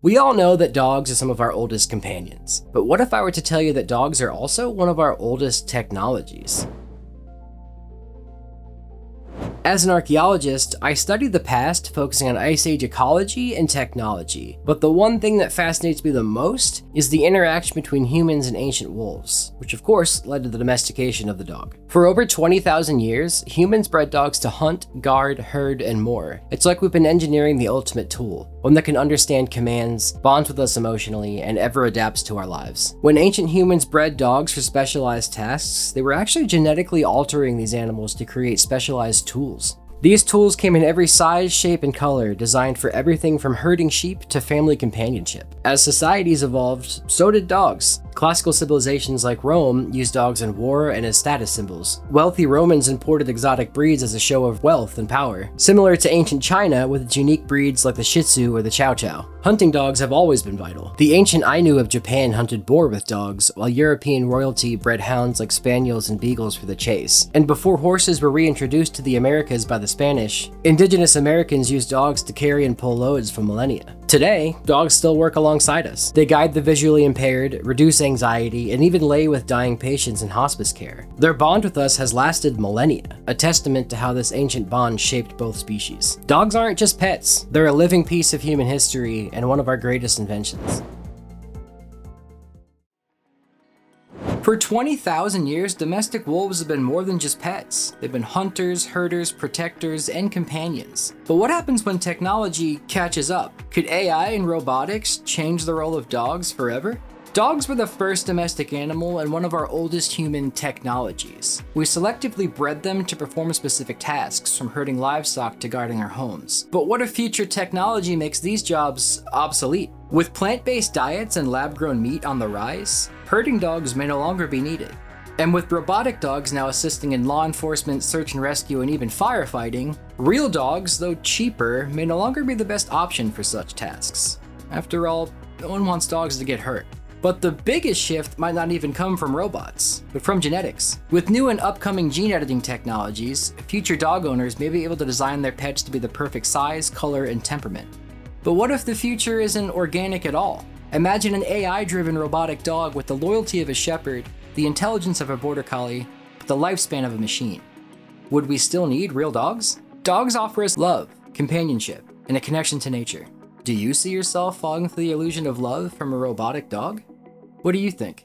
We all know that dogs are some of our oldest companions, but what if I were to tell you that dogs are also one of our oldest technologies? As an archaeologist, I studied the past, focusing on Ice Age ecology and technology, but the one thing that fascinates me the most is the interaction between humans and ancient wolves, which of course led to the domestication of the dog. For over 20,000 years, humans bred dogs to hunt, guard, herd, and more. It's like we've been engineering the ultimate tool, one that can understand commands, bonds with us emotionally, and ever adapts to our lives. When ancient humans bred dogs for specialized tasks, they were actually genetically altering these animals to create specialized tools. These tools came in every size, shape, and color, designed for everything from herding sheep to family companionship. As societies evolved, so did dogs. Classical civilizations like Rome used dogs in war and as status symbols. Wealthy Romans imported exotic breeds as a show of wealth and power, similar to ancient China with its unique breeds like the Shih Tzu or the Chow Chow. Hunting dogs have always been vital. The ancient Ainu of Japan hunted boar with dogs, while European royalty bred hounds like spaniels and beagles for the chase. And before horses were reintroduced to the Americas by the Spanish, indigenous Americans used dogs to carry and pull loads for millennia. Today, dogs still work alongside us. They guide the visually impaired, reduce anxiety, and even lay with dying patients in hospice care. Their bond with us has lasted millennia, a testament to how this ancient bond shaped both species. Dogs aren't just pets, they're a living piece of human history and one of our greatest inventions. For 20,000 years, domestic wolves have been more than just pets. They've been hunters, herders, protectors, and companions. But what happens when technology catches up? Could AI and robotics change the role of dogs forever? Dogs were the first domestic animal and one of our oldest human technologies. We selectively bred them to perform specific tasks, from herding livestock to guarding our homes. But what if future technology makes these jobs obsolete? With plant-based diets and lab-grown meat on the rise, herding dogs may no longer be needed. And with robotic dogs now assisting in law enforcement, search and rescue, and even firefighting, real dogs, though cheaper, may no longer be the best option for such tasks. After all, no one wants dogs to get hurt. But the biggest shift might not even come from robots, but from genetics. With new and upcoming gene editing technologies, future dog owners may be able to design their pets to be the perfect size, color, and temperament. But what if the future isn't organic at all? Imagine an AI-driven robotic dog with the loyalty of a shepherd, the intelligence of a border collie, but the lifespan of a machine. Would we still need real dogs? Dogs offer us love, companionship, and a connection to nature. Do you see yourself falling for the illusion of love from a robotic dog? What do you think?